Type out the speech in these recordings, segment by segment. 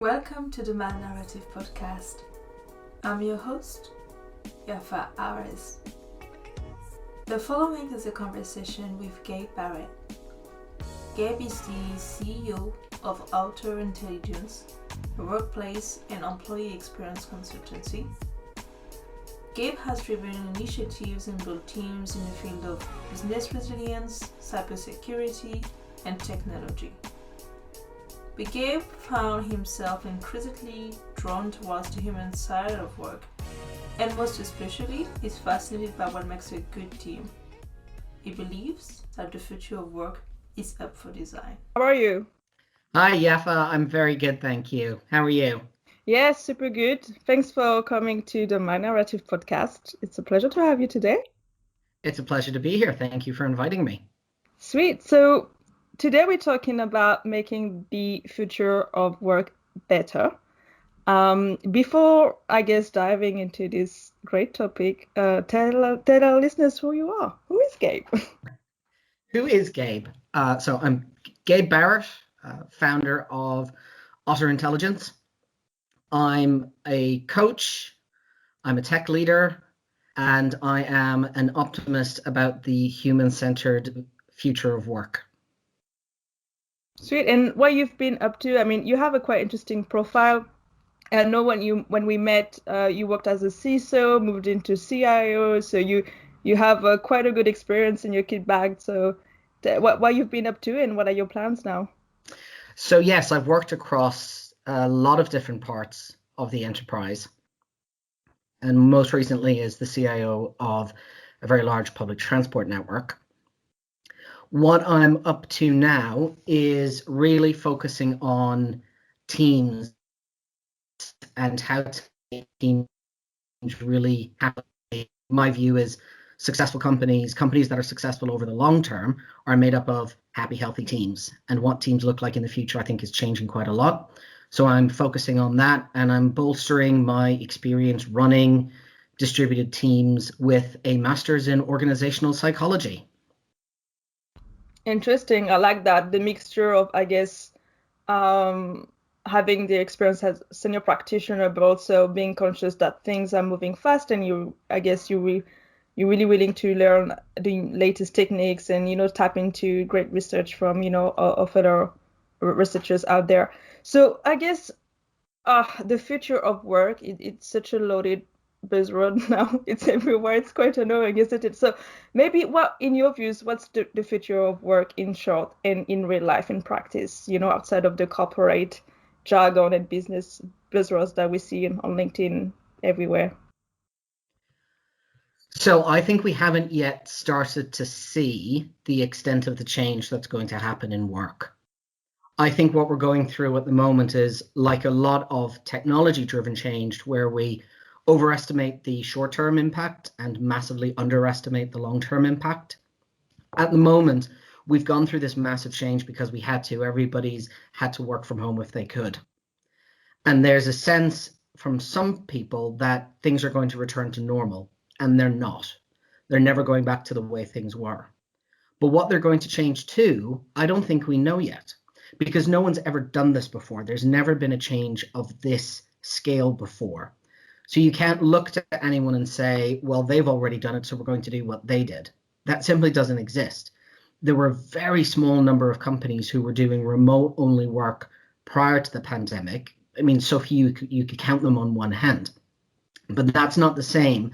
Welcome to the Man Narrative Podcast. I'm your host, Yafa Ares. The following is a conversation with Gabe Barrett. Gabe is the CEO of Otter Intelligence, a workplace and employee experience consultancy. Gabe has driven initiatives and built teams in the field of business resilience, cybersecurity, and technology. But Gabe found himself increasingly drawn towards the human side of work, and most especially is fascinated by what makes a good team. He believes that the future of work is up for design. How are you? Hi, Yafa. I'm very good, thank you. How are you? Yeah, super good. Thanks for coming to the My Narrative Podcast. It's a pleasure to have you today. It's a pleasure to be here. Thank you for inviting me. Sweet. So today we're talking about making the future of work better. Before, diving into this great topic, tell our listeners who you are. Who is Gabe? Who is Gabe? So I'm Gabe Barrett, founder of Otter Intelligence. I'm a coach, I'm a tech leader, and I am an optimist about the human-centered future of work. Sweet. And what you've been up to, you have a quite interesting profile. I know when we met, you worked as a CISO, moved into CIO, so you have quite a good experience in your kit bag. So what you've been up to and what are your plans now? So yes, I've worked across a lot of different parts of the enterprise, and most recently as the CIO of a very large public transport network. What I'm up to now is really focusing on teams and how to make teams really happy. My view is successful companies that are successful over the long term are made up of happy, healthy teams. And what teams look like in the future, I think, is changing quite a lot. So I'm focusing on that, and I'm bolstering my experience running distributed teams with a master's in organizational psychology. Interesting. I like that. The mixture of, having the experience as senior practitioner, but also being conscious that things are moving fast, and you're really willing to learn the latest techniques and tap into great research from of other researchers out there. So I guess the future of work, it's such a loaded buzzword now. It's everywhere. It's quite annoying, isn't it? So maybe what, in your views, what's the future of work in short and in real life, in practice, outside of the corporate jargon and business buzzwords that we see on LinkedIn everywhere? So I think we haven't yet started to see the extent of the change that's going to happen in work. I think what we're going through at the moment is like a lot of technology-driven change, where we overestimate the short-term impact and massively underestimate the long-term impact. At the moment, we've gone through this massive change because we had to. Everybody's had to work from home if they could. And there's a sense from some people that things are going to return to normal, and they're not. They're never going back to the way things were. But what they're going to change to, I don't think we know yet, because no one's ever done this before. There's never been a change of this scale before. So you can't look to anyone and say, well, they've already done it, so we're going to do what they did. That simply doesn't exist. There were a very small number of companies who were doing remote-only work prior to the pandemic. I mean, so few you could count them on one hand. But that's not the same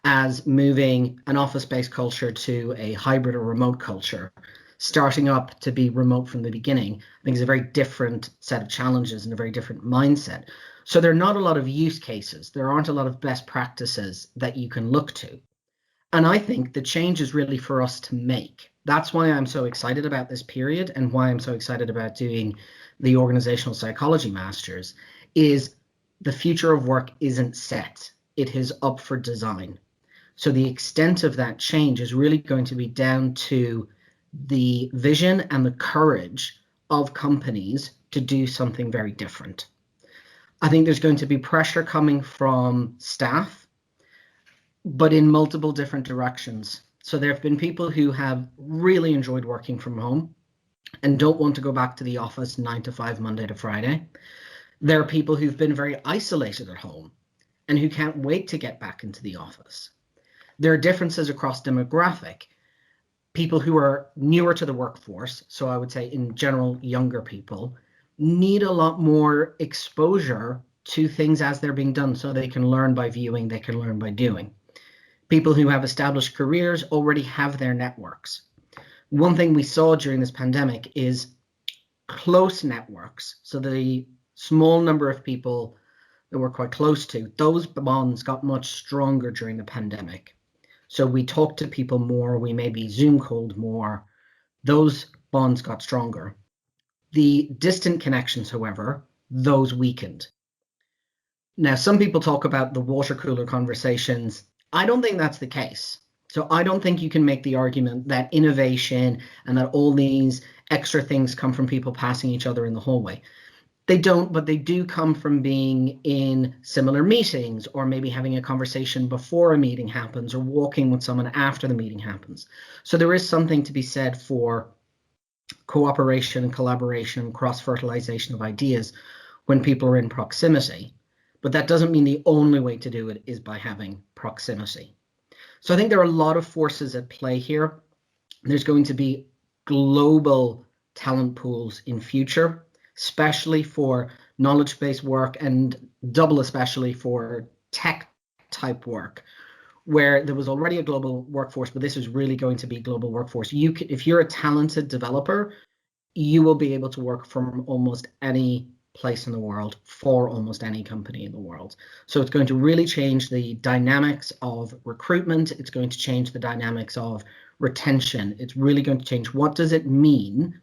as moving an office-based culture to a hybrid or remote culture. Starting up to be remote from the beginning, I think, is a very different set of challenges and a very different mindset. So there are not a lot of use cases. There aren't a lot of best practices that you can look to. And I think the change is really for us to make. That's why I'm so excited about this period, and why I'm so excited about doing the organizational psychology masters, is the future of work isn't set. It is up for design. So the extent of that change is really going to be down to the vision and the courage of companies to do something very different. I think there's going to be pressure coming from staff, but in multiple different directions. So there have been people who have really enjoyed working from home and don't want to go back to the office 9 to 5, Monday to Friday. There are people who've been very isolated at home and who can't wait to get back into the office. There are differences across demographic. People who are newer to the workforce, so I would say in general, younger people, need a lot more exposure to things as they're being done, so they can learn by viewing, they can learn by doing. People who have established careers already have their networks. One thing we saw during this pandemic is close networks. So the small number of people that we're quite close to, those bonds got much stronger during the pandemic. So we talked to people more, we maybe Zoom called more, those bonds got stronger. The distant connections, however, those weakened. Now, some people talk about the water cooler conversations. I don't think that's the case. So I don't think you can make the argument that innovation and that all these extra things come from people passing each other in the hallway. They don't, but they do come from being in similar meetings, or maybe having a conversation before a meeting happens, or walking with someone after the meeting happens. So there is something to be said for cooperation and collaboration, cross-fertilization of ideas when people are in proximity. But that doesn't mean the only way to do it is by having proximity. So I think there are a lot of forces at play here. There's going to be global talent pools in future, especially for knowledge-based work, and double especially for tech type work, where there was already a global workforce, but this is really going to be global workforce. If you're a talented developer, you will be able to work from almost any place in the world for almost any company in the world. So it's going to really change the dynamics of recruitment. It's going to change the dynamics of retention. It's really going to change, what does it mean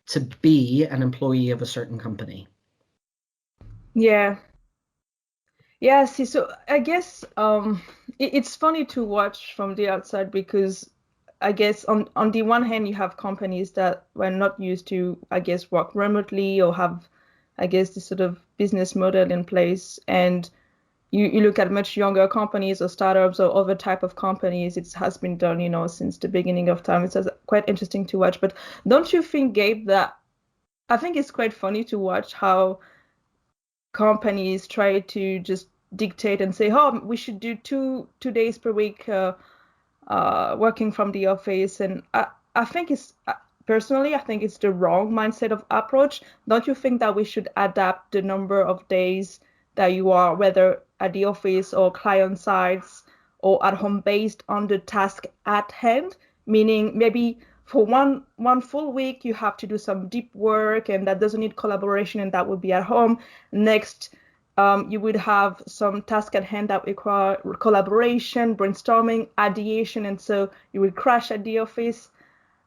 to be an employee of a certain company? Yeah. Yeah, see, so I guess it's funny to watch from the outside, because I guess on the one hand, you have companies that were not used to, I guess, work remotely, or have, I guess, this sort of business model in place. And you look at much younger companies or startups or other type of companies, it has been done, since the beginning of time. It's quite interesting to watch. But don't you think, Gabe, that I think it's quite funny to watch how companies try to just dictate and say, oh, we should do two days per week working from the office. And I think personally, I think it's the wrong mindset of approach. Don't you think that we should adapt the number of days that you are, whether at the office or client sites or at home, based on the task at hand? Meaning maybe for one full week, you have to do some deep work, and that doesn't need collaboration, and that would be at home. Next, you would have some task at hand that require collaboration, brainstorming, ideation, and so you would crash at the office.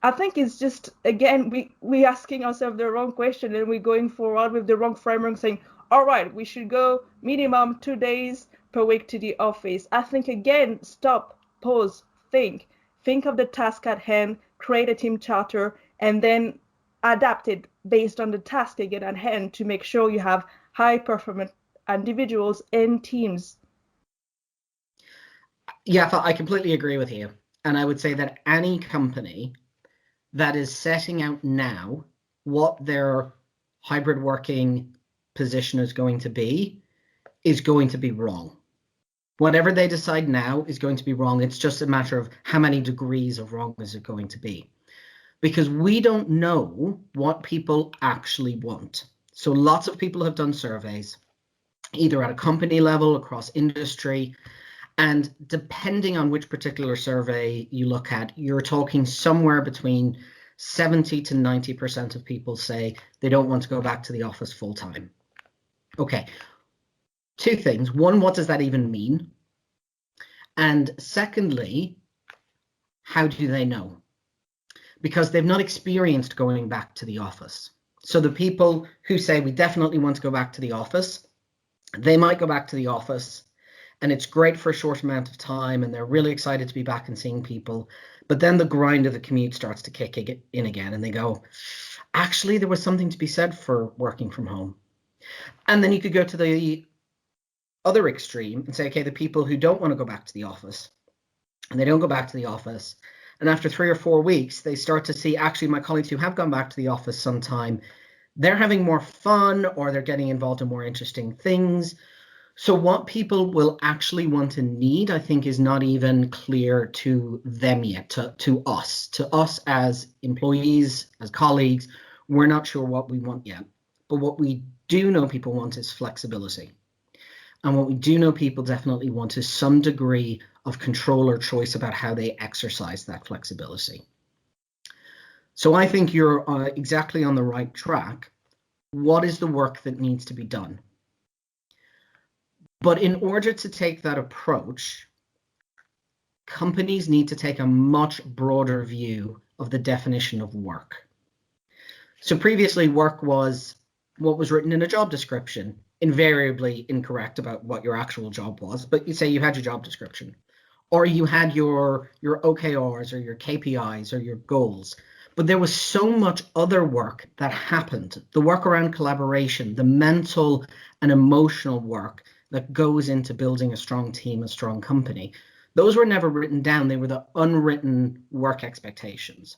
I think it's just, again, we asking ourselves the wrong question, and we're going forward with the wrong framework, saying, all right, we should go minimum 2 days per week to the office. I think, again, stop, pause, think of the task at hand, create a team charter, and then adapt it based on the task again at hand to make sure you have high performance individuals and teams. Yeah, I completely agree with you. And I would say that any company that is setting out now what their hybrid working position is going to be is going to be wrong. Whatever they decide now is going to be wrong. It's just a matter of how many degrees of wrong is it going to be. Because we don't know what people actually want. So lots of people have done surveys, either at a company level, across industry, and depending on which particular survey you look at, you're talking somewhere between 70 to 90% of people say they don't want to go back to the office full time. Okay, two things. One, what does that even mean? And secondly, how do they know? Because they've not experienced going back to the office. So the people who say we definitely want to go back to the office, they might go back to the office and it's great for a short amount of time and they're really excited to be back and seeing people. But then the grind of the commute starts to kick in again and they go, actually, there was something to be said for working from home. And then you could go to the other extreme and say, okay, the people who don't want to go back to the office, and they don't go back to the office, and after 3 or 4 weeks, they start to see, actually, my colleagues who have gone back to the office sometime, they're having more fun or they're getting involved in more interesting things. So what people will actually want and need, I think, is not even clear to them yet, to us as employees, as colleagues. We're not sure what we want yet. But what we do know people want is flexibility. And what we do know people definitely want is some degree of control or choice about how they exercise that flexibility. So I think you're exactly on the right track. What is the work that needs to be done? But in order to take that approach, companies need to take a much broader view of the definition of work. So previously, work was what was written in a job description, invariably incorrect about what your actual job was, but you say you had your job description, or you had your OKRs or your KPIs or your goals. But there was so much other work that happened, the work around collaboration, the mental and emotional work that goes into building a strong team, a strong company. Those were never written down. They were the unwritten work expectations.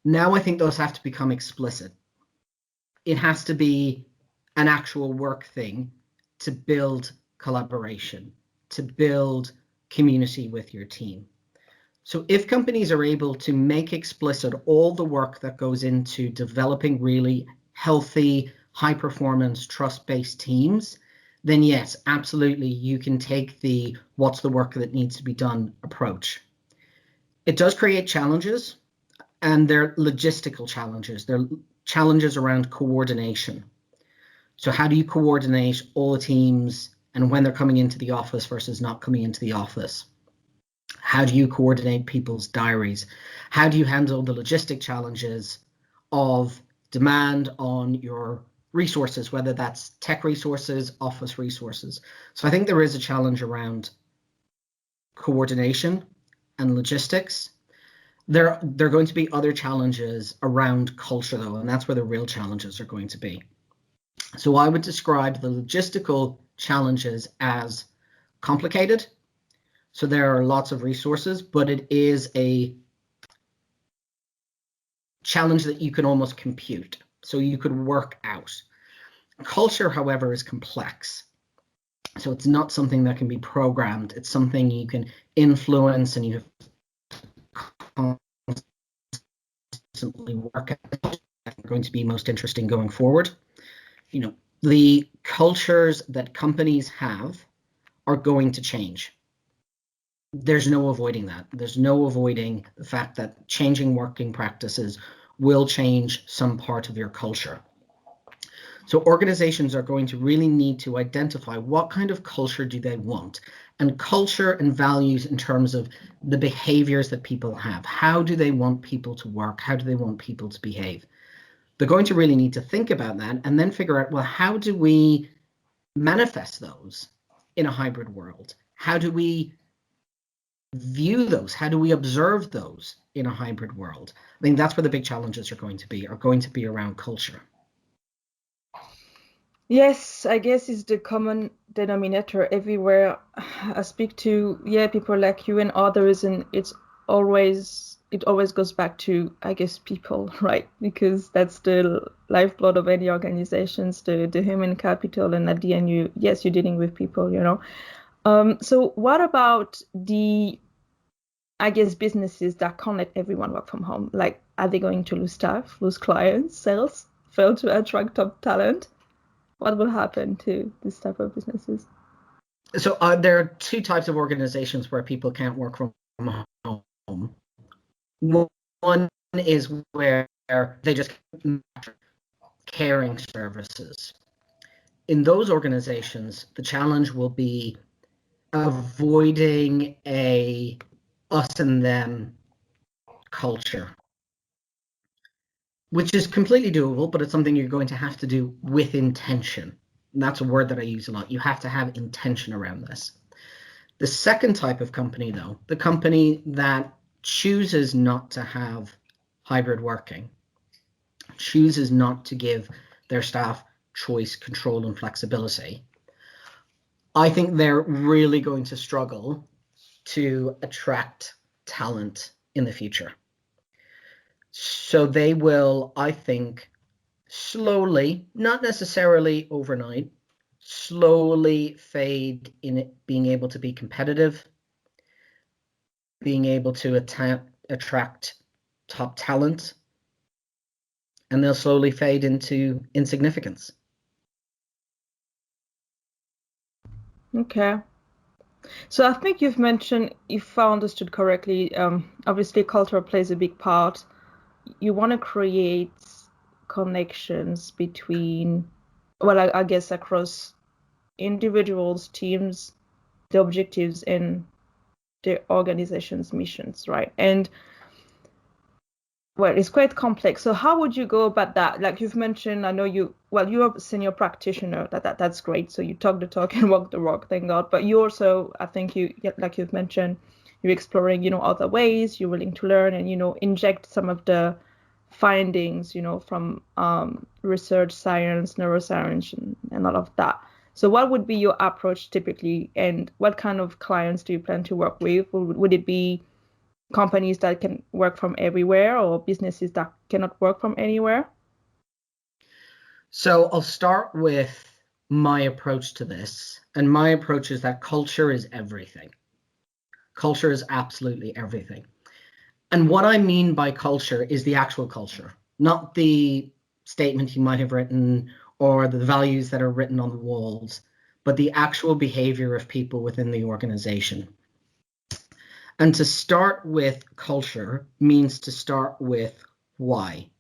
Now I think those have to become explicit. It has to be an actual work thing to build collaboration, to build community with your team. So if companies are able to make explicit all the work that goes into developing really healthy, high-performance, trust-based teams, then yes, absolutely, you can take the what's the work that needs to be done approach. It does create challenges, and they're logistical challenges. They're challenges around coordination. So how do you coordinate all the teams and when they're coming into the office versus not coming into the office? How do you coordinate people's diaries? How do you handle the logistic challenges of demand on your resources, whether that's tech resources, office resources? So I think there is a challenge around coordination and logistics. There are going to be other challenges around culture, though, and that's where the real challenges are going to be. So I would describe the logistical challenges as complicated. So there are lots of resources, but it is a challenge that you can almost compute. So you could work out. Culture, however, is complex. So it's not something that can be programmed. It's something you can influence and you have constantly work at. Are going to be most interesting going forward. You know, the cultures that companies have are going to change. There's no avoiding that. There's no avoiding the fact that changing working practices will change some part of your culture. So organizations are going to really need to identify what kind of culture do they want, and culture and values in terms of the behaviors that people have. How do they want people to work? How do they want people to behave? They're going to really need to think about that and then figure out, well, how do we manifest those in a hybrid world? How do we view those? How do we observe those in a hybrid world? I think that's where the big challenges are going to be around culture. Yes, I guess it's the common denominator everywhere. I speak to people like you and others, and it always goes back to, I guess, people, right? Because that's the lifeblood of any organizations, the human capital, and at the end, you're dealing with people, you know. So what about the, I guess, businesses that can't let everyone work from home? Like, are they going to lose staff, lose clients, sales, fail to attract top talent? What will happen to this type of businesses? So there are two types of organizations where people can't work from home. One is where they just caring services. In those organizations, the challenge will be avoiding a us and them culture, which is completely doable, but it's something you're going to have to do with intention. And that's a word that I use a lot. You have to have intention around this. The second type of company, though, the company that chooses not to have hybrid working, chooses not to give their staff choice, control, and flexibility, I think they're really going to struggle to attract talent in the future. So they will, I think, slowly, not necessarily overnight, slowly fade in it being able to be competitive, being able to attract top talent, and they'll slowly fade into insignificance. Okay. So I think you've mentioned, if I understood correctly, obviously culture plays a big part. You want to create connections between, well, I guess across individuals, teams, the objectives, and the organization's missions, right? And well, it's quite complex. So how would you go about that? Like you've mentioned, I know you're a senior practitioner. That's great. So you talk the talk and walk the walk, thank God. But you also, I think like you've mentioned, you're exploring, other ways, you're willing to learn and, inject some of the findings, from research, science, neuroscience, and all of that. So what would be your approach typically, and what kind of clients do you plan to work with? Would it be companies that can work from everywhere or businesses that cannot work from anywhere? So I'll start with my approach to this. And my approach is that culture is everything. Culture is absolutely everything. And what I mean by culture is the actual culture, not the statement you might have written or the values that are written on the walls, but the actual behavior of people within the organization. And to start with culture means to start with why.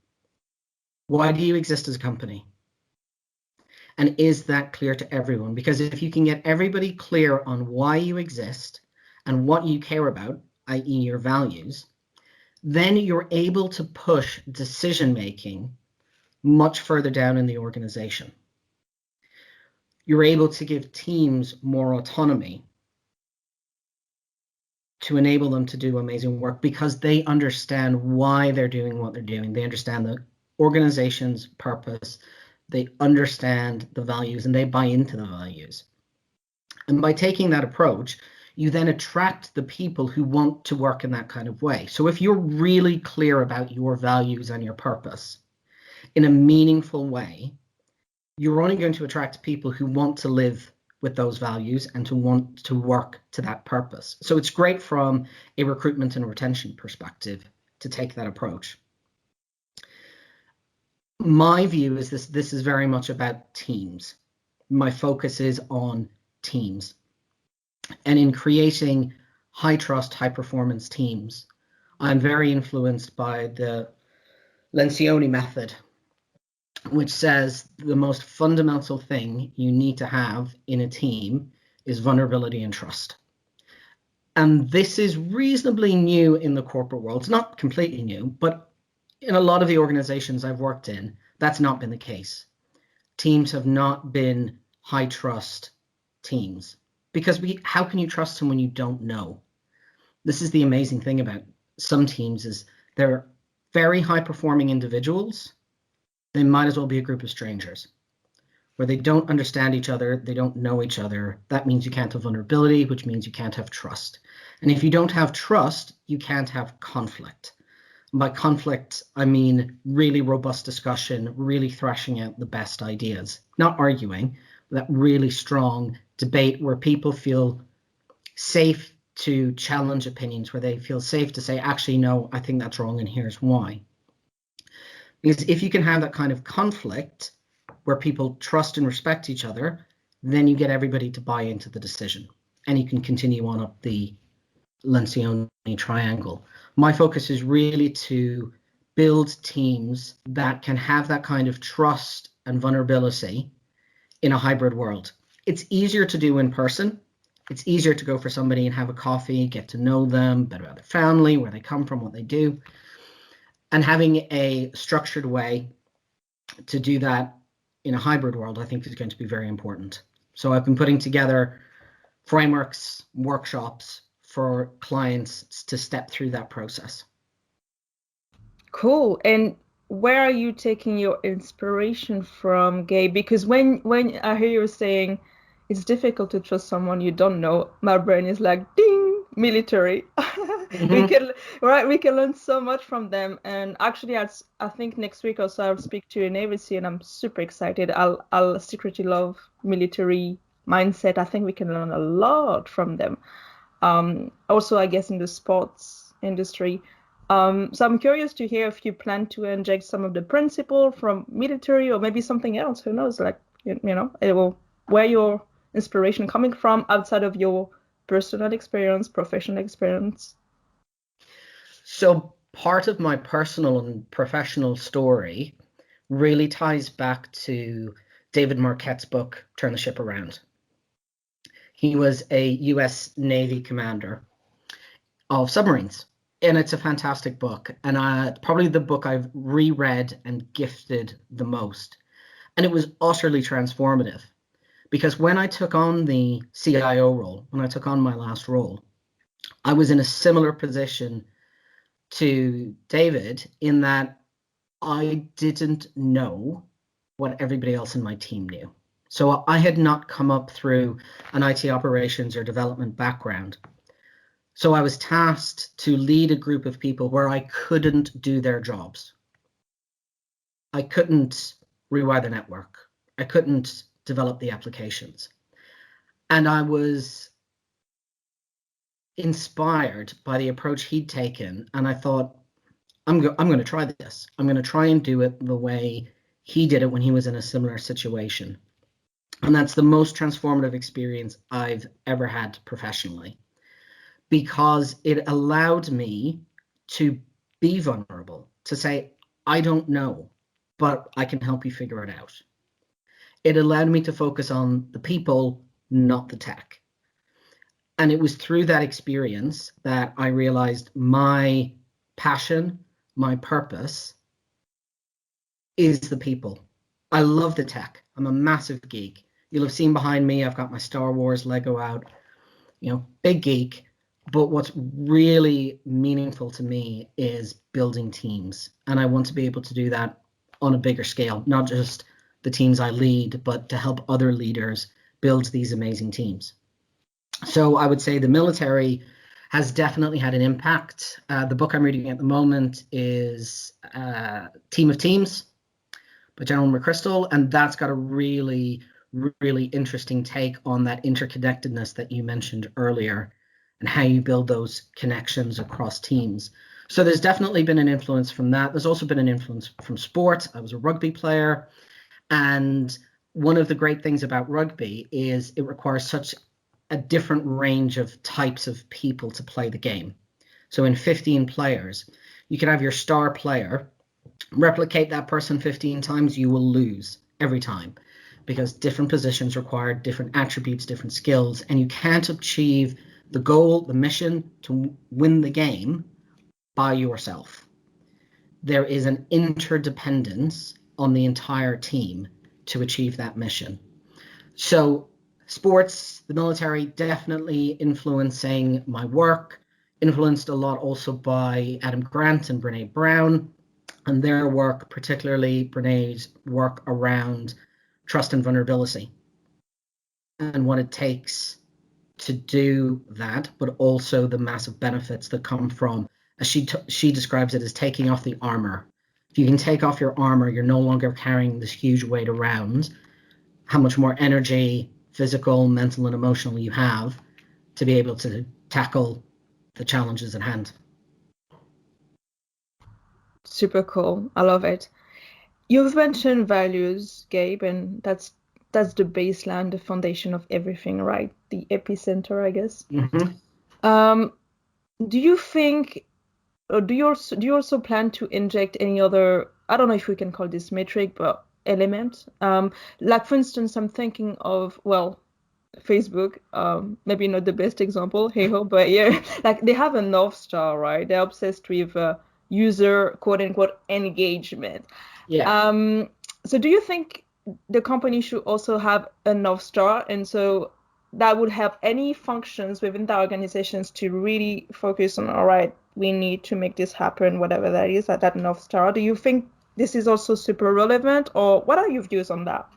Why do you exist as a company? And is that clear to everyone? Because if you can get everybody clear on why you exist and what you care about, i.e. your values, then you're able to push decision-making much further down in the organization. You're able to give teams more autonomy to enable them to do amazing work because they understand why they're doing what they're doing. They understand the organization's purpose. They understand the values and they buy into the values. And by taking that approach, you then attract the people who want to work in that kind of way. So if you're really clear about your values and your purpose in a meaningful way, you're only going to attract people who want to live with those values and to want to work to that purpose. So it's great from a recruitment and retention perspective to take that approach. My view is this is very much about teams. My focus is on teams. And in creating high trust, high performance teams, I'm very influenced by the Lencioni method, which says the most fundamental thing you need to have in a team is vulnerability and trust. And this is reasonably new in the corporate world. It's not completely new, but in a lot of the organizations I've worked in, that's not been the case. Teams have not been high trust teams because how can you trust someone you don't know? This is the amazing thing about some teams is they're very high performing individuals. They might as well be a group of strangers where they don't understand each other. They don't know each other. That means you can't have vulnerability, which means you can't have trust. And if you don't have trust, you can't have conflict. And by conflict, I mean really robust discussion, really thrashing out the best ideas, not arguing, but that really strong debate where people feel safe to challenge opinions, where they feel safe to say, actually, no, I think that's wrong and here's why. Because if you can have that kind of conflict where people trust and respect each other, then you get everybody to buy into the decision and you can continue on up the Lencioni triangle. My focus is really to build teams that can have that kind of trust and vulnerability in a hybrid world. It's easier to do in person. It's easier to go for somebody and have a coffee, get to know them, better about their family, where they come from, what they do. And having a structured way to do that in a hybrid world, I think is going to be very important. So I've been putting together frameworks, workshops for clients to step through that process. Cool. And where are you taking your inspiration from, Gabe? Because when I hear you saying it's difficult to trust someone you don't know, my brain is like, ding, military. We can learn so much from them. And actually, I think next week or so I'll speak to a Navy SEAL, and I'm super excited. I'll secretly love military mindset. I think we can learn a lot from them. Also, I guess in the sports industry. So I'm curious to hear if you plan to inject some of the principle from military or maybe something else. Who knows? Like, where your inspiration coming from outside of your personal experience, professional experience? So part of my personal and professional story really ties back to David Marquette's book, Turn the Ship Around. He was a US Navy commander of submarines. And it's a fantastic book. And probably the book I've reread and gifted the most. And it was utterly transformative. Because when I took on the CIO role, when I took on my last role, I was in a similar position to David in that I didn't know what everybody else in my team knew. So I had not come up through an IT operations or development background. So I was tasked to lead a group of people where I couldn't do their jobs. I couldn't rewire the network. I couldn't develop the applications. And I was inspired by the approach he'd taken. And I thought, I'm going to try this. I'm going to try and do it the way he did it when he was in a similar situation. And that's the most transformative experience I've ever had professionally, because it allowed me to be vulnerable, to say, I don't know, but I can help you figure it out. It allowed me to focus on the people, not the tech. And it was through that experience that I realized my passion, my purpose is the people. I love the tech. I'm a massive geek. You'll have seen behind me, I've got my Star Wars Lego out, big geek. But what's really meaningful to me is building teams. And I want to be able to do that on a bigger scale, not just the teams I lead, but to help other leaders build these amazing teams. So I would say the military has definitely had an impact. The book I'm reading at the moment is Team of Teams by General McChrystal, and that's got a really, really interesting take on that interconnectedness that you mentioned earlier and how you build those connections across teams. So there's definitely been an influence from that. There's also been an influence from sport. I was a rugby player, and one of the great things about rugby is it requires such a different range of types of people to play the game. So in 15 players, you can have your star player, replicate that person 15 times, you will lose every time, because different positions require different attributes, different skills, and you can't achieve the goal, the mission to win the game by yourself. There is an interdependence on the entire team to achieve that mission. So sports, the military, definitely influencing my work, influenced a lot also by Adam Grant and Brene Brown and their work, particularly Brene's work around trust and vulnerability and what it takes to do that, but also the massive benefits that come from, as she describes it, as taking off the armor. If you can take off your armor, you're no longer carrying this huge weight around. How much more energy, physical, mental, and emotional you have to be able to tackle the challenges at hand. Super cool. I love it. You've mentioned values, Gabe, and that's the baseline, the foundation of everything, right? The epicenter, I guess. Mm-hmm. Do you think, or do you also plan to inject any other, I don't know if we can call this metric, but element? Like, for instance, I'm thinking of, Facebook, maybe not the best example, hey-ho, but yeah, like they have a North Star, right? They're obsessed with user, quote unquote, engagement. Yeah. So do you think the company should also have a North Star? And so that would help any functions within the organizations to really focus on, all right, we need to make this happen, whatever that is, at that North Star. Do you think this is also super relevant, or what are your views on that?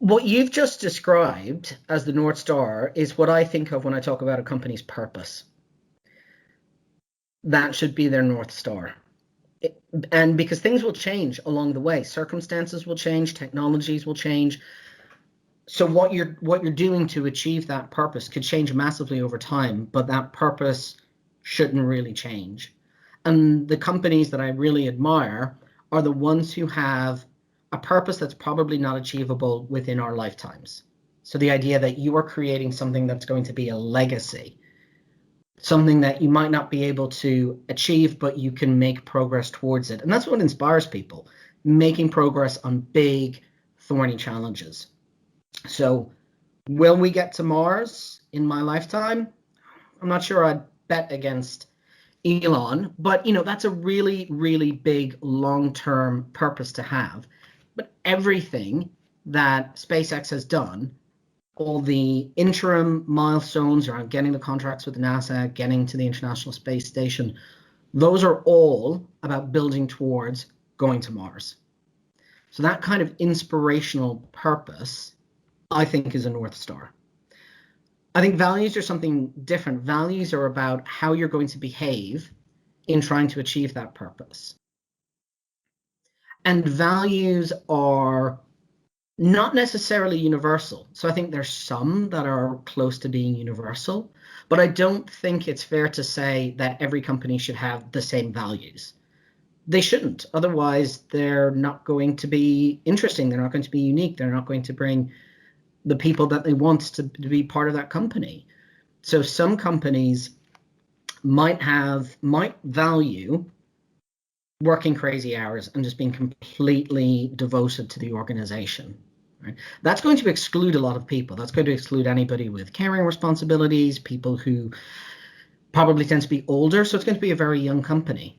What you've just described as the North Star is what I think of when I talk about a company's purpose. That should be their North Star. And because things will change along the way, circumstances will change, technologies will change. So what you're doing to achieve that purpose could change massively over time, but that purpose shouldn't really change. And the companies that I really admire are the ones who have a purpose that's probably not achievable within our lifetimes. So the idea that you are creating something that's going to be a legacy, something that you might not be able to achieve, but you can make progress towards it. And that's what inspires people, making progress on big, thorny challenges. So will we get to Mars in my lifetime? I'm not sure. I'd bet against Elon, but that's a really, really big long-term purpose to have. But everything that SpaceX has done, all the interim milestones around getting the contracts with NASA, getting to the International Space Station, those are all about building towards going to Mars. So that kind of inspirational purpose, I think, is a North Star. I think values are something different. Values are about how you're going to behave in trying to achieve that purpose. And values are not necessarily universal. So I think there's some that are close to being universal, but I don't think it's fair to say that every company should have the same values. They shouldn't. Otherwise, they're not going to be interesting. They're not going to be unique. They're not going to bring the people that they want to be part of that company. So some companies might value working crazy hours and just being completely devoted to the organization. Right? That's going to exclude a lot of people. That's going to exclude anybody with caring responsibilities, people who probably tend to be older. So it's going to be a very young company.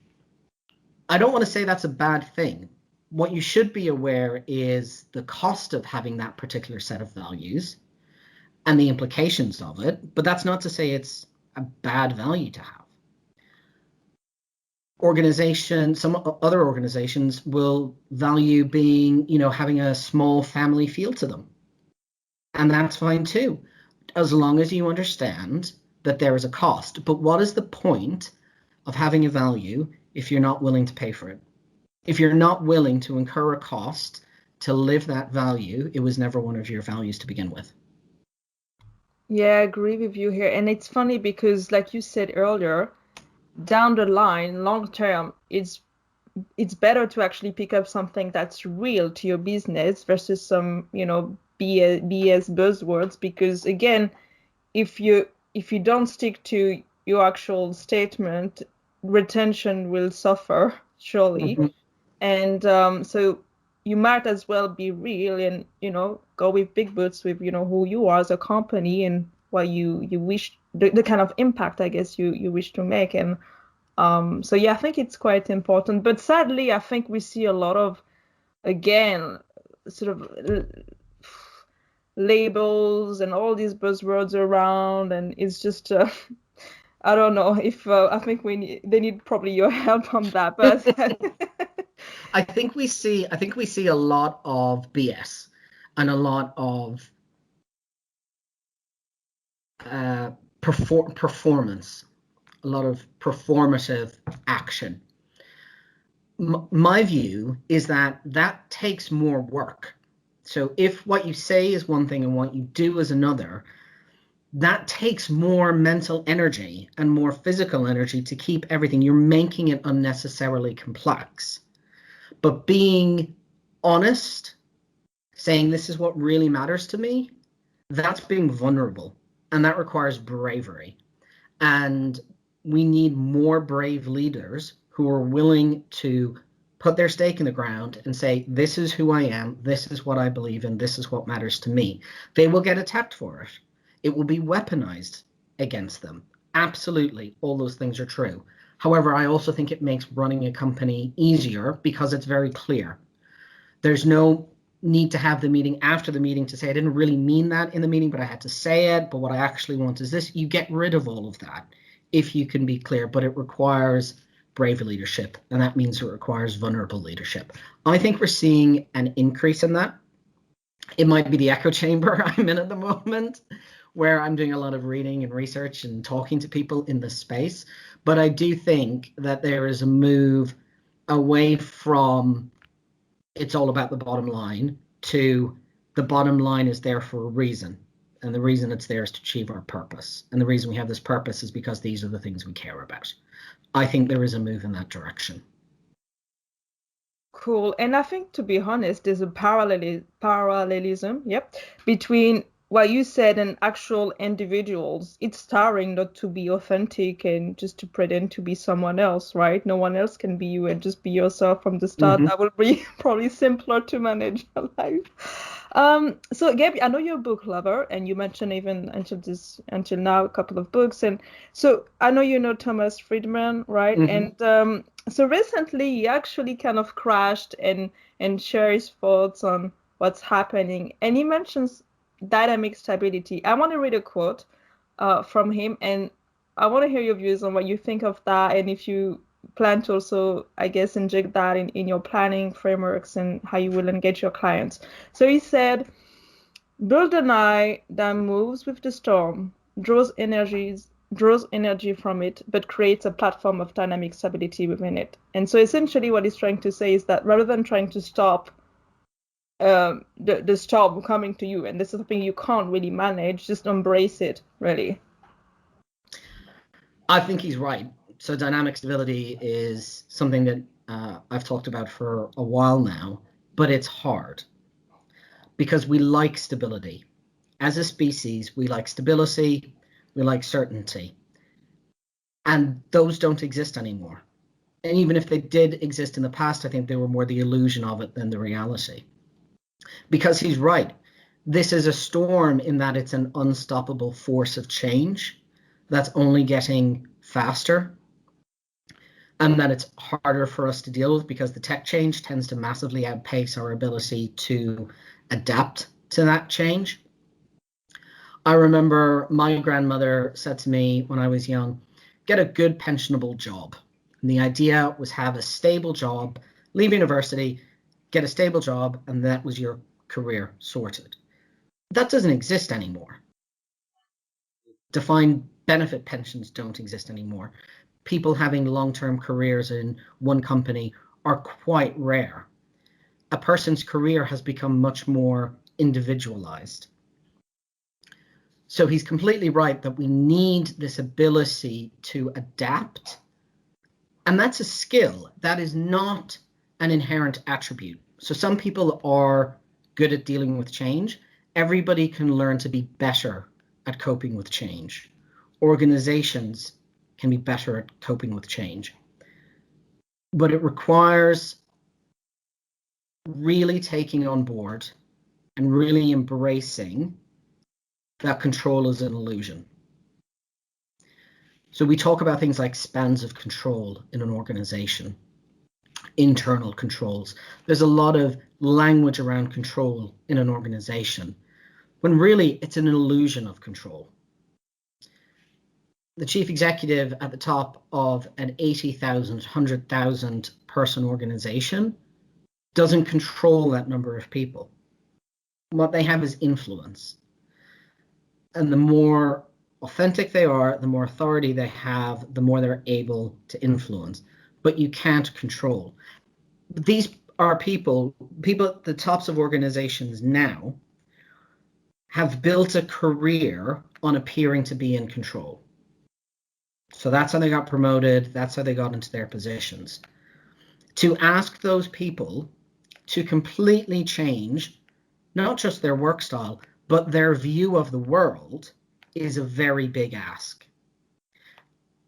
I don't want to say that's a bad thing. What you should be aware is the cost of having that particular set of values and the implications of it. But that's not to say it's a bad value to have. Some other organizations will value being, having a small family feel to them. And that's fine too, as long as you understand that there is a cost. But what is the point of having a value if you're not willing to pay for it? If you're not willing to incur a cost to live that value, it was never one of your values to begin with. Yeah, I agree with you here. And it's funny because, like you said earlier, down the line, long term, it's better to actually pick up something that's real to your business versus some, BS buzzwords. Because again, if you don't stick to your actual statement, retention will suffer surely. Mm-hmm. And so you might as well be real and go with big boots with who you are as a company and what you wish, the kind of impact I guess you wish to make. And so yeah, I think it's quite important. But sadly, I think we see a lot of, again, sort of labels and all these buzzwords around, and it's just I don't know if I think they need probably your help on that. But I think we see a lot of BS and a lot of performance, a lot of performative action. My view is that takes more work. So if what you say is one thing and what you do is another, that takes more mental energy and more physical energy to keep everything. You're making it unnecessarily complex. But being honest, saying this is what really matters to me, that's being vulnerable. And that requires bravery. And we need more brave leaders who are willing to put their stake in the ground and say, this is who I am, this is what I believe in, this is what matters to me. They will get attacked for it. It will be weaponized against them. Absolutely, all those things are true. However, I also think it makes running a company easier because it's very clear. There's no need to have the meeting after the meeting to say, I didn't really mean that in the meeting, but I had to say it. But what I actually want is this. You get rid of all of that if you can be clear, but it requires brave leadership. And that means it requires vulnerable leadership. I think we're seeing an increase in that. It might be the echo chamber I'm in at the moment, where I'm doing a lot of reading and research and talking to people in this space. But I do think that there is a move away from it's all about the bottom line to the bottom line is there for a reason. And the reason it's there is to achieve our purpose. And the reason we have this purpose is because these are the things we care about. I think there is a move in that direction. Cool. And I think, to be honest, there's a parallelism, yep, between what you said and actual individuals. It's tiring not to be authentic and just to pretend to be someone else, right? No one else can be you and just be yourself from the start. Mm-hmm. That will be probably simpler to manage your life. So Gabe, I know you're a book lover, and you mentioned even until now a couple of books, and so I know you know Thomas Friedman, right? Mm-hmm. And so recently he actually kind of crashed and shares thoughts on what's happening, and he mentions dynamic stability. I want to read a quote from him, and I want to hear your views on what you think of that, and if you plan to also, I guess, inject that in your planning frameworks and how you will engage your clients. So he said, build an eye that moves with the storm, draws energy from it, but creates a platform of dynamic stability within it. And so essentially what he's trying to say is that rather than trying to stop the storm coming to you, and this is something you can't really manage, just embrace it, really. I think he's right. So dynamic stability is something that I've talked about for a while now, but it's hard because we like stability. As a species, we like stability, we like certainty, and those don't exist anymore. And even if they did exist in the past, I think they were more the illusion of it than the reality. Because he's right. This is a storm in that it's an unstoppable force of change that's only getting faster, and that it's harder for us to deal with because the tech change tends to massively outpace our ability to adapt to that change. I remember my grandmother said to me when I was young, get a good pensionable job. And the idea was have a stable job, leave university, get a stable job, and that was your career sorted. That doesn't exist anymore. Defined benefit pensions don't exist anymore. People having long-term careers in one company are quite rare. A person's career has become much more individualized. So he's completely right that we need this ability to adapt. And that's a skill. That is not an inherent attribute. So some people are good at dealing with change. Everybody can learn to be better at coping with change. Organizations can be better at coping with change. But it requires really taking on board and really embracing that control is an illusion. So we talk about things like spans of control in an organization, internal controls. There's a lot of language around control in an organization, when really it's an illusion of control. The chief executive at the top of an 80,000, 100,000 person organization doesn't control that number of people. What they have is influence. And the more authentic they are, the more authority they have, the more they're able to influence. But you can't control. These are people at the tops of organizations now have built a career on appearing to be in control. So that's how they got promoted. That's how they got into their positions. To ask those people to completely change, not just their work style, but their view of the world is a very big ask.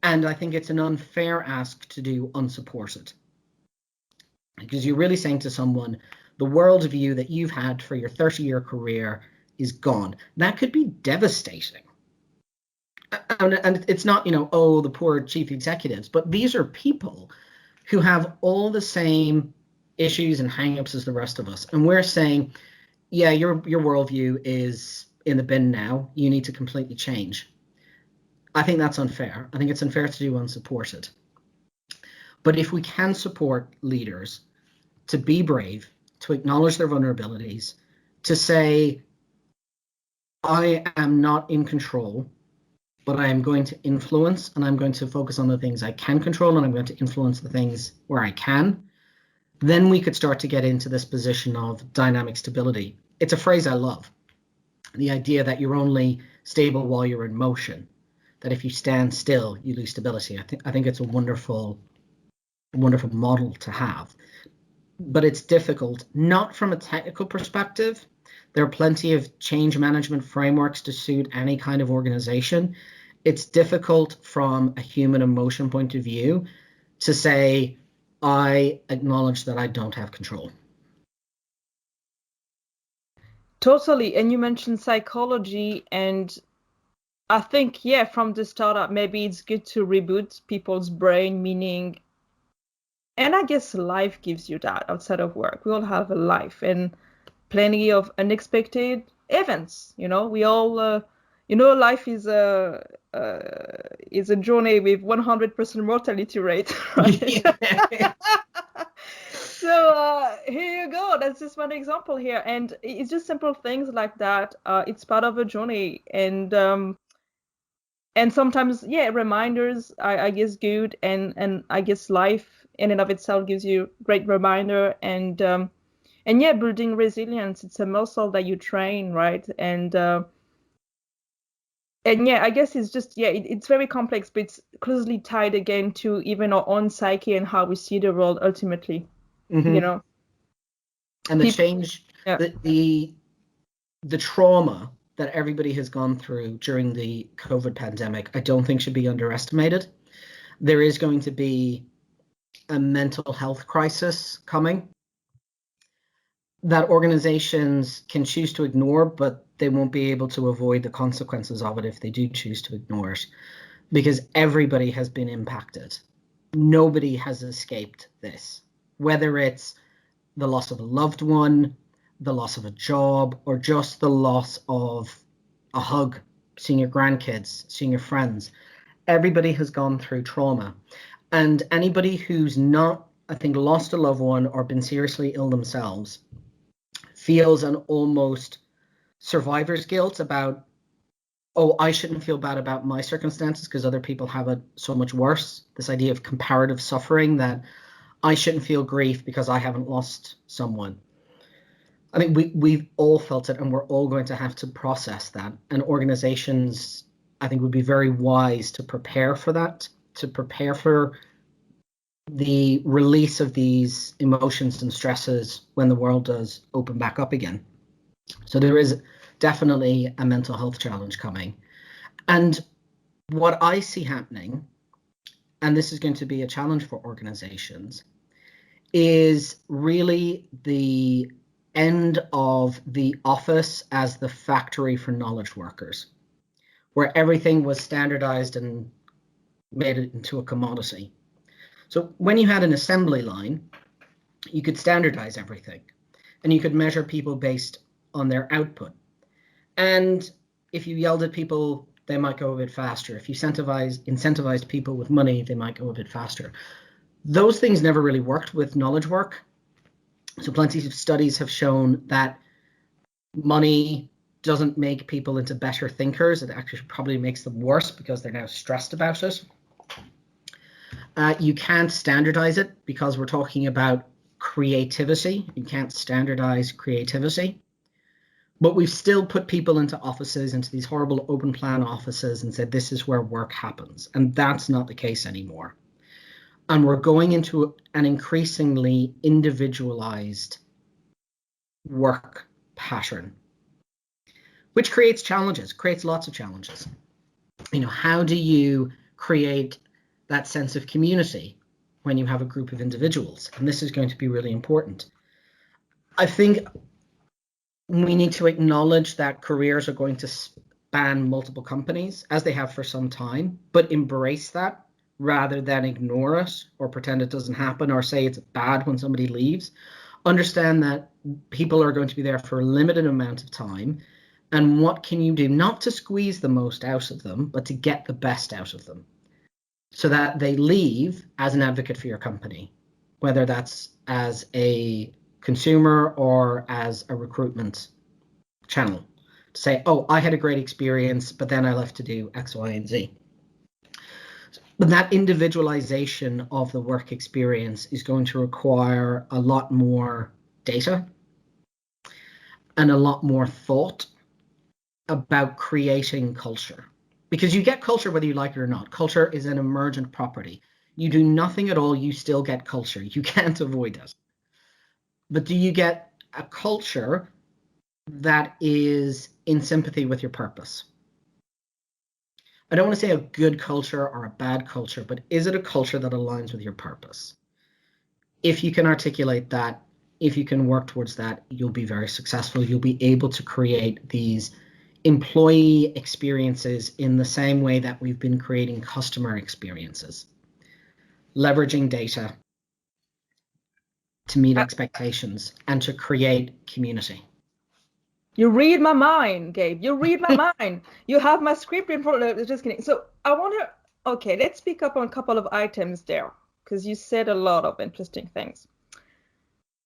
And I think it's an unfair ask to do unsupported. Because you're really saying to someone, the worldview that you've had for your 30-year career is gone. That could be devastating. And it's not, oh, the poor chief executives, but these are people who have all the same issues and hangups as the rest of us. And we're saying, yeah, your worldview is in the bin now. You need to completely change. I think that's unfair. I think it's unfair to do unsupported. But if we can support leaders to be brave, to acknowledge their vulnerabilities, to say, I am not in control, but I am going to influence, and I'm going to focus on the things I can control, and I'm going to influence the things where I can, then we could start to get into this position of dynamic stability. It's a phrase I love. The idea that you're only stable while you're in motion, that if you stand still, you lose stability. I think it's a wonderful model to have. But it's difficult, not from a technical perspective. There are plenty of change management frameworks to suit any kind of organization. It's difficult from a human emotion point of view to say, I acknowledge that I don't have control. Totally. And you mentioned psychology, and I think, yeah, from the startup, maybe it's good to reboot people's brain, meaning, and I guess life gives you that outside of work. We all have a life and plenty of unexpected events. We all, life is a journey with 100% mortality rate, right? So here you go. That's just one example here, and it's just simple things like that. It's part of a journey, and sometimes, yeah, reminders I guess good, and I guess life in and of itself gives you great reminder, and yeah, building resilience, it's a muscle that you train, right? And yeah, I guess it's just, yeah, it's very complex, but it's closely tied again to even our own psyche and how we see the world ultimately. Mm-hmm. And the change, yeah. the trauma that everybody has gone through during the COVID pandemic, I don't think should be underestimated. There is going to be a mental health crisis coming that organizations can choose to ignore, but they won't be able to avoid the consequences of it if they do choose to ignore it, because everybody has been impacted. Nobody has escaped this, whether it's the loss of a loved one, the loss of a job, or just the loss of a hug, seeing your grandkids, seeing your friends. Everybody has gone through trauma. And anybody who's not, I think, lost a loved one or been seriously ill themselves feels an almost survivor's guilt about, oh, I shouldn't feel bad about my circumstances because other people have it so much worse. This idea of comparative suffering, that I shouldn't feel grief because I haven't lost someone. I think we've all felt it, and we're all going to have to process that. And organizations, I think, would be very wise to prepare for that, to prepare for the release of these emotions and stresses when the world does open back up again. So there is definitely a mental health challenge coming. And what I see happening, and this is going to be a challenge for organizations, is really the end of the office as the factory for knowledge workers, where everything was standardized and made it into a commodity. So when you had an assembly line, you could standardize everything, and you could measure people based on their output. And if you yelled at people, they might go a bit faster. If you incentivized people with money, they might go a bit faster. Those things never really worked with knowledge work. So plenty of studies have shown that money doesn't make people into better thinkers. It actually probably makes them worse because they're now stressed about it. You can't standardize it because we're talking about creativity. You can't standardize creativity. But we've still put people into offices, into these horrible open plan offices, and said this is where work happens. And that's not the case anymore. And we're going into an increasingly individualized work pattern, which creates challenges, creates lots of challenges. How do you create that sense of community when you have a group of individuals? And this is going to be really important. I think we need to acknowledge that careers are going to span multiple companies, as they have for some time, but embrace that rather than ignore it or pretend it doesn't happen or say it's bad when somebody leaves. Understand that people are going to be there for a limited amount of time, and what can you do not to squeeze the most out of them, but to get the best out of them so that they leave as an advocate for your company, whether that's as a consumer or as a recruitment channel to say, oh, I had a great experience, but then I left to do X, Y, and Z. But that individualization of the work experience is going to require a lot more data and a lot more thought about creating culture. Because you get culture whether you like it or not. Culture is an emergent property. You do nothing at all, you still get culture. You can't avoid it. But do you get a culture that is in sympathy with your purpose? I don't want to say a good culture or a bad culture, but is it a culture that aligns with your purpose? If you can articulate that, if you can work towards that, you'll be very successful. You'll be able to create these employee experiences in the same way that we've been creating customer experiences, leveraging data to meet expectations and to create community. You read my mind, Gabe. You read my mind. You have my script in front of you. Just kidding. So I wonder, okay, let's pick up on a couple of items there, because you said a lot of interesting things.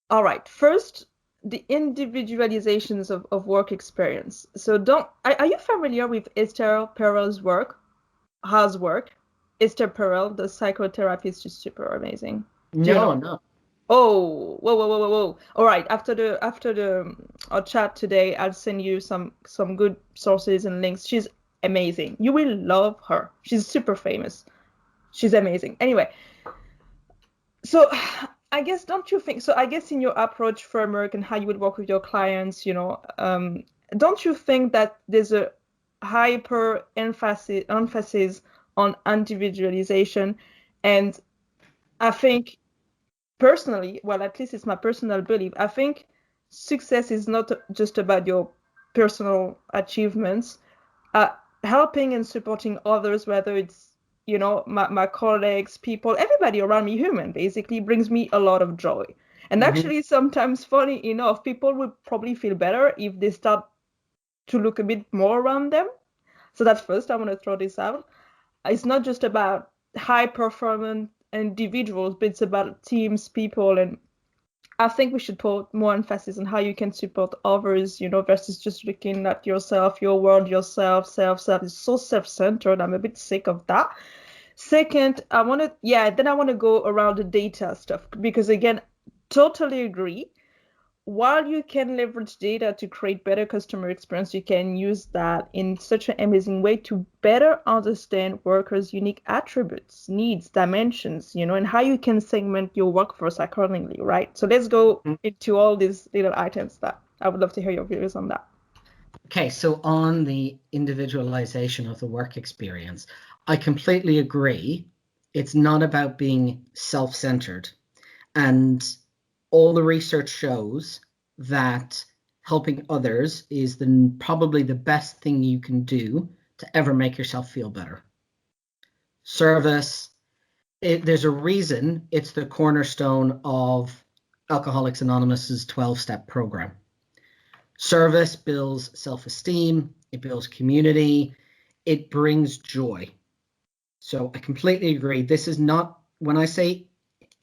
All right. First, the individualizations of work experience. So are you familiar with Esther Perel's work? How's work? Esther Perel, the psychotherapist, is super amazing. No. Oh, whoa. All right. After our chat today, I'll send you some good sources and links. She's amazing. You will love her. She's super famous. She's amazing. Anyway, so I guess, don't you think so? I guess in your approach framework and how you would work with your clients, don't you think that there's a hyper emphasis on individualization? And I think personally, well, at least it's my personal belief, I think success is not just about your personal achievements. Helping and supporting others, whether it's, my colleagues, people, everybody around me, human, basically, brings me a lot of joy. And actually, sometimes, funny enough, people will probably feel better if they start to look a bit more around them. So that's first, I want to throw this out. It's not just about high performance individuals, but it's about teams, people, and I think we should put more emphasis on how you can support others, versus just looking at yourself, your world, yourself, self. It's so self-centered. I'm a bit sick of that. Second, I want to go around the data stuff, because again, totally agree. While you can leverage data to create better customer experience, you can use that in such an amazing way to better understand workers' unique attributes, needs, dimensions, and how you can segment your workforce accordingly, right? So let's go into all these little items that I would love to hear your views on that. Okay, so on the individualization of the work experience, I completely agree. It's not about being self-centered. And all the research shows that helping others is probably the best thing you can do to ever make yourself feel better. Service, there's a reason it's the cornerstone of Alcoholics Anonymous's 12-step program. Service builds self-esteem, it builds community, it brings joy. So I completely agree. This is not, when I say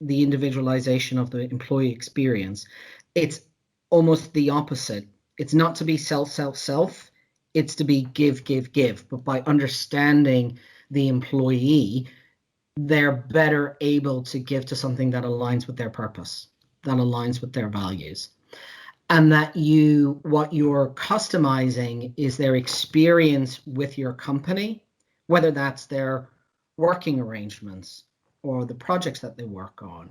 the individualization of the employee experience, it's almost the opposite. It's not to be self, it's to be give. But by understanding the employee, they're better able to give to something that aligns with their purpose, that aligns with their values. And that what you're customizing is their experience with your company, whether that's their working arrangements or the projects that they work on,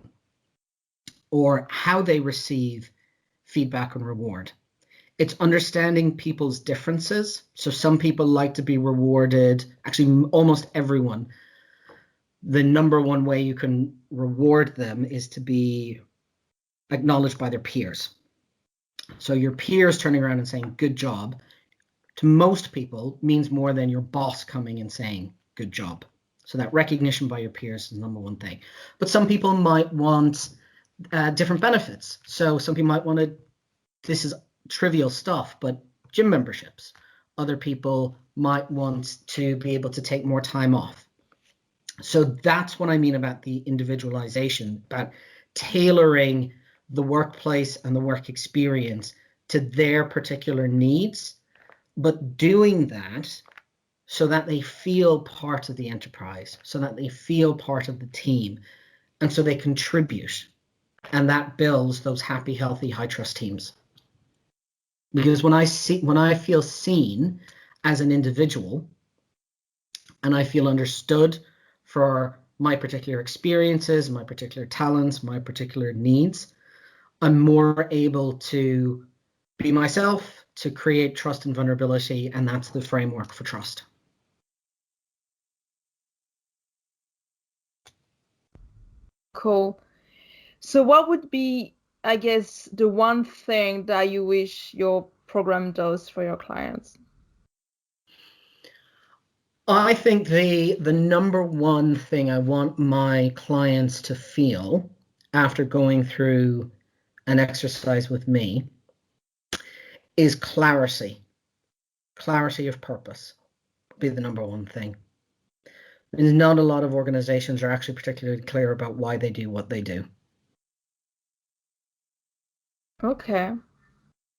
or how they receive feedback and reward. It's understanding people's differences. So some people like to be rewarded, actually almost everyone. The number one way you can reward them is to be acknowledged by their peers. So your peers turning around and saying, good job, to most people means more than your boss coming and saying, good job. So that recognition by your peers is the number one thing. But some people might want different benefits. So some people might want this is trivial stuff, but gym memberships. Other people might want to be able to take more time off. So that's what I mean about the individualization, about tailoring the workplace and the work experience to their particular needs, but doing that so that they feel part of the enterprise, so that they feel part of the team, and so they contribute. And that builds those happy, healthy, high trust teams. Because when I feel seen as an individual, and I feel understood for my particular experiences, my particular talents, my particular needs, I'm more able to be myself, to create trust and vulnerability, and that's the framework for trust. Cool. So what would be, I guess, the one thing that you wish your program does for your clients? I think the number one thing I want my clients to feel after going through an exercise with me is clarity. Clarity of purpose would be the number one thing. There's not a lot of organizations are actually particularly clear about why they do what they do. Okay,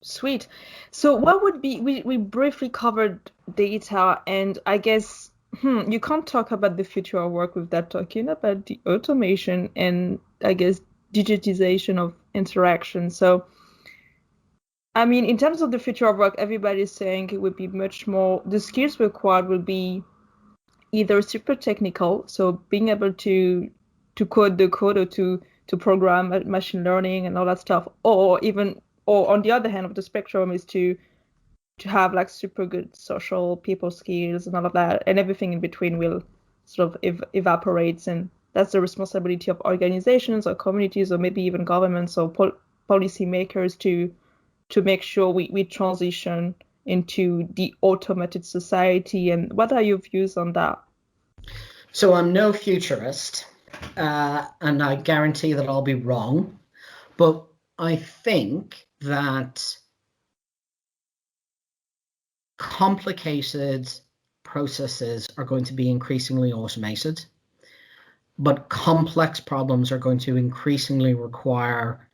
sweet. So what would be, we briefly covered data, and I guess you can't talk about the future of work without talking about the automation and I guess digitization of interaction. So I mean, in terms of the future of work, everybody's saying it would be much more, the skills required will be either super technical, so being able to code the code, or to program machine learning and all that stuff, or on the other hand of the spectrum is to have like super good social people skills and all of that, and everything in between will sort of evaporates, and that's the responsibility of organizations or communities or maybe even governments or policy makers to make sure we transition into the automated society. And what are your views on that? So I'm no futurist, and I guarantee that I'll be wrong, but I think that complicated processes are going to be increasingly automated, but complex problems are going to increasingly require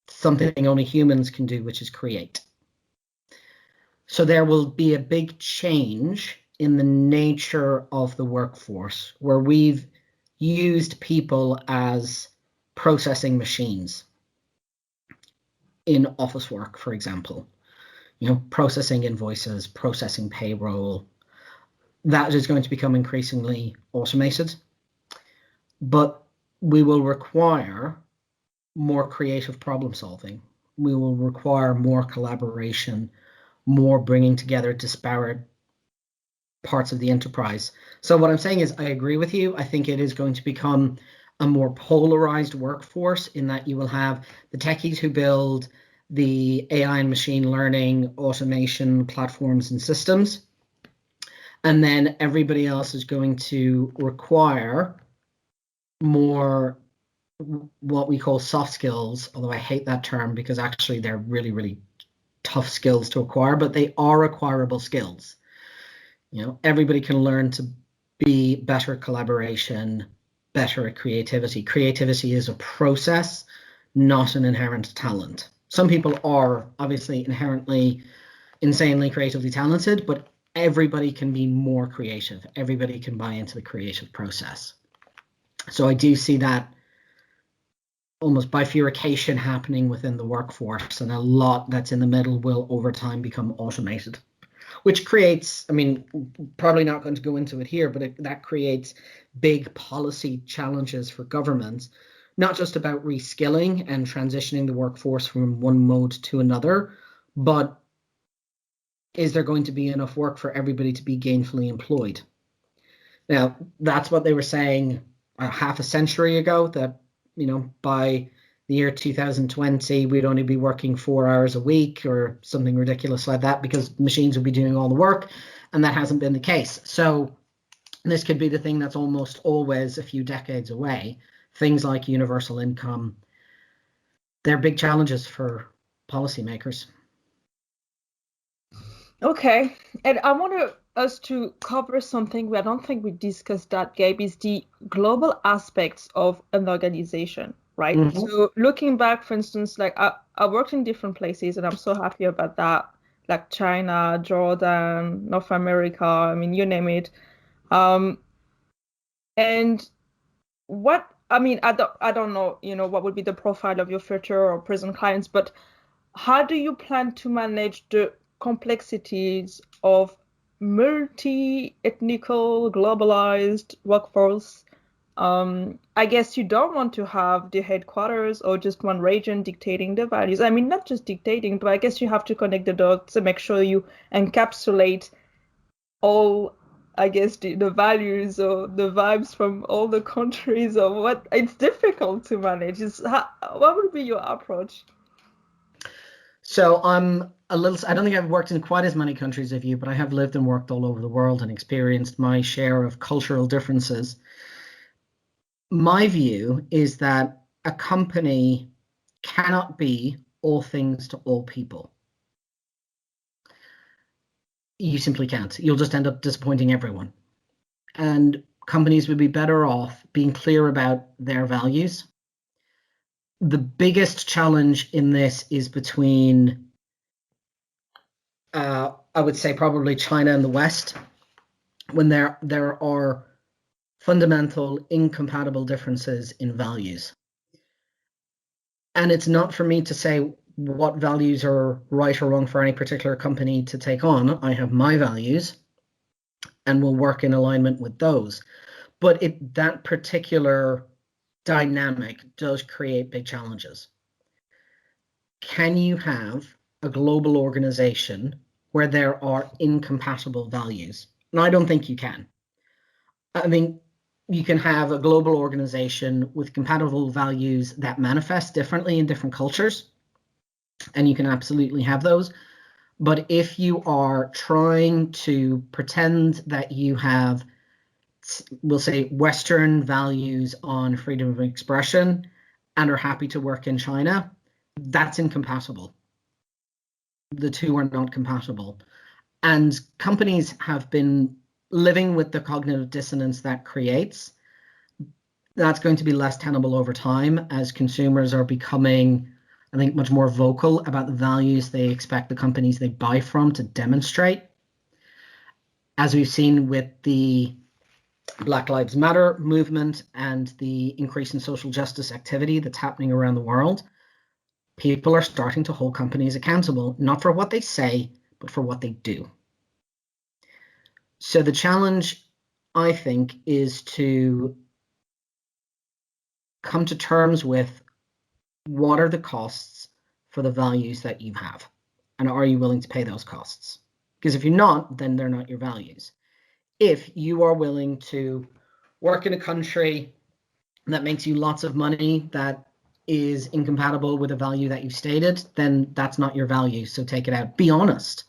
something only humans can do, which is create. So there will be a big change in the nature of the workforce, where we've used people as processing machines in office work, for example, processing invoices, processing payroll. That is going to become increasingly automated, but we will require more creative problem solving. We will require more collaboration, more bringing together disparate parts of the enterprise. So what I'm saying is I agree with you. I think it is going to become a more polarized workforce, in that you will have the techies who build the AI and machine learning automation platforms and systems, and then everybody else is going to require more what we call soft skills, although I hate that term because actually they're really, really tough skills to acquire, but they are acquirable skills. Everybody can learn to be better at collaboration, better at creativity. Creativity is a process, not an inherent talent. Some people are obviously inherently insanely creatively talented, but everybody can be more creative. Everybody can buy into the creative process. So I do see that almost bifurcation happening within the workforce, and a lot that's in the middle will over time become automated, which creates, probably not going to go into it here, but that creates big policy challenges for governments, not just about reskilling and transitioning the workforce from one mode to another, but is there going to be enough work for everybody to be gainfully employed? Now, that's what they were saying half a century ago, that by the year 2020, we'd only be working 4 hours a week or something ridiculous like that, because machines would be doing all the work, and that hasn't been the case. So this could be the thing that's almost always a few decades away. Things like universal income, they're big challenges for policymakers. Okay, and I want us to cover something I don't think we discussed that, Gabe, is the global aspects of an organization. right? Mm-hmm. So looking back, for instance, like I worked in different places and I'm so happy about that, like China, Jordan, North America, I mean, you name it. Um, and I don't know, what would be the profile of your future or present clients, but how do you plan to manage the complexities of multi-ethnical, globalized workforce? I guess you don't want to have the headquarters or just one region dictating the values. I mean, not just dictating, but I guess you have to connect the dots to make sure you encapsulate all, I guess, the values or the vibes from all the countries or what. It's difficult to manage. What would be your approach? So I don't think I've worked in quite as many countries as you, but I have lived and worked all over the world and experienced my share of cultural differences. My view is that a company cannot be all things to all people. You simply can't. You'll just end up disappointing everyone. And companies would be better off being clear about their values. The biggest challenge in this is between, I would say, probably China and the West, when there are fundamental incompatible differences in values. And it's not for me to say what values are right or wrong for any particular company to take on. I have my values and will work in alignment with those. But that particular dynamic does create big challenges. Can you have a global organization where there are incompatible values? And I don't think you can. I mean, you can have a global organization with compatible values that manifest differently in different cultures, and you can absolutely have those. But if you are trying to pretend that you have, we'll say, Western values on freedom of expression and are happy to work in China, that's incompatible. The two are not compatible. And companies have been living with the cognitive dissonance that creates. That's going to be less tenable over time as consumers are becoming, I think, much more vocal about the values they expect the companies they buy from to demonstrate. As we've seen with the Black Lives Matter movement and the increase in social justice activity that's happening around the world, people are starting to hold companies accountable, not for what they say, but for what they do. So the challenge, I think, is to come to terms with what are the costs for the values that you have, and are you willing to pay those costs? Because if you're not, then they're not your values. If you are willing to work in a country that makes you lots of money that is incompatible with a value that you've stated, then that's not your value. So take it out. Be honest.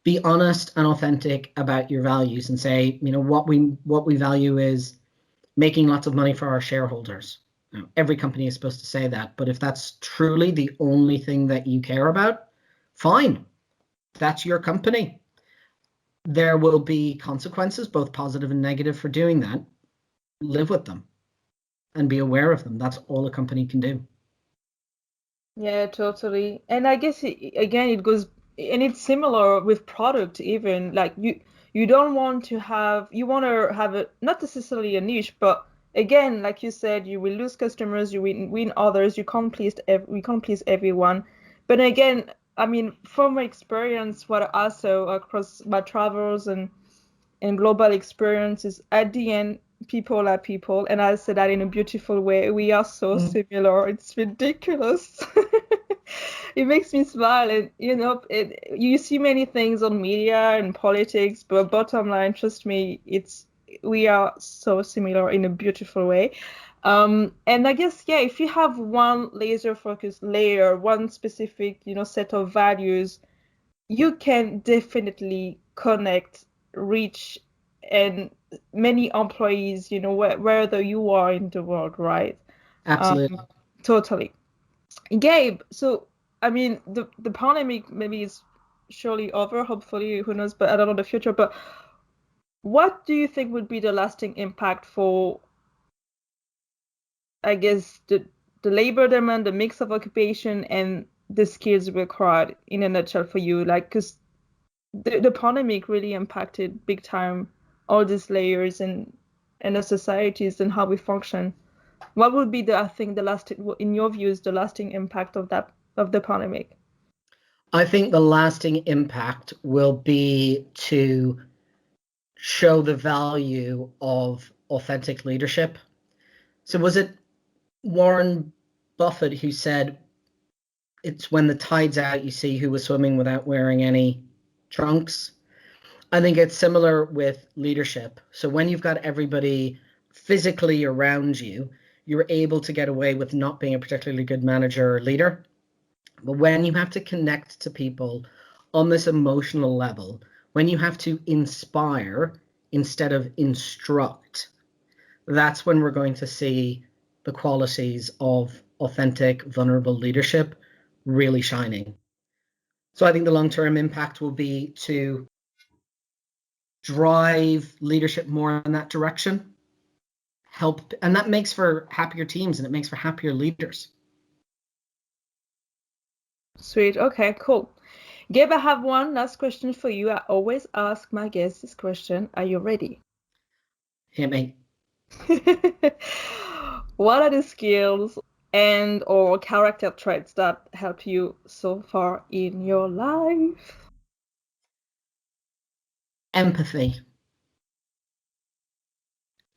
Be honest and authentic about your values and say, what we value is making lots of money for our shareholders. Now, every company is supposed to say that, but if that's truly the only thing that you care about, fine. That's your company. There will be consequences, both positive and negative, for doing that. Live with them and be aware of them. That's all a company can do. Yeah, totally. And I guess again, it goes, and it's similar with product even. Like you don't want to have, you want to have a, not necessarily a niche, but again, like you said, you will lose customers, you win others, we can't please everyone. But again, I mean, from my experience, what I saw across my travels and global experiences, at the end, people are people. And I say that in a beautiful way. We are so similar. It's ridiculous. It makes me smile. And, you see many things on media and politics, but bottom line, trust me, we are so similar in a beautiful way. And I guess, yeah, if you have one laser focused layer, one specific, set of values, you can definitely connect, reach, and many employees, wherever you are in the world, right? Absolutely. Totally. Gabe, so I mean, the pandemic maybe is surely over, hopefully, who knows, but I don't know the future. But what do you think would be the lasting impact for, I guess, the labor demand, the mix of occupation, and the skills required in a nutshell for you? Like, because the pandemic really impacted big time all these layers and our societies and how we function. What would be I think the lasting, in your views, the lasting impact of the pandemic? I think the lasting impact will be to show the value of authentic leadership. So was it Warren Buffett who said, it's when the tide's out you see who was swimming without wearing any trunks? I think it's similar with leadership. So when you've got everybody physically around you, you're able to get away with not being a particularly good manager or leader. But when you have to connect to people on this emotional level, when you have to inspire instead of instruct, that's when we're going to see the qualities of authentic, vulnerable leadership really shining. So I think the long-term impact will be to drive leadership more in that direction, help, and that makes for happier teams and it makes for happier leaders. Sweet. Okay, cool. Gabe, I have one last question for you. I always ask my guests this question. Are you ready? Hit me. What are the skills and or character traits that help you so far in your life? Empathy.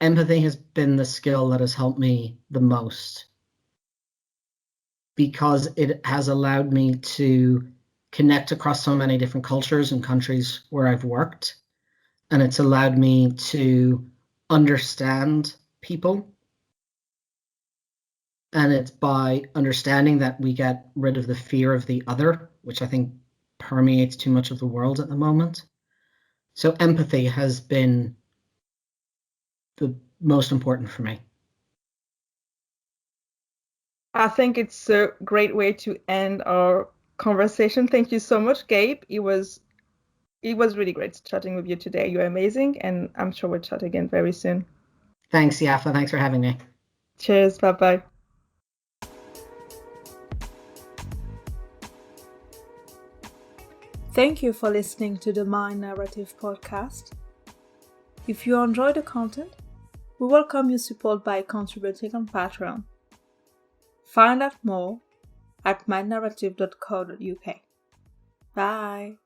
Empathy has been the skill that has helped me the most because it has allowed me to connect across so many different cultures and countries where I've worked. And it's allowed me to understand people. And it's by understanding that we get rid of the fear of the other, which I think permeates too much of the world at the moment. So empathy has been the most important for me. I think it's a great way to end our conversation. Thank you so much, Gabe. It was really great chatting with you today. You're amazing, and I'm sure we'll chat again very soon. Thanks, Yafa. Thanks for having me. Cheers. Bye-bye. Thank you for listening to the Mind Narrative podcast. If you enjoy the content, we welcome your support by contributing on Patreon. Find out more at mindnarrative.co.uk. Bye.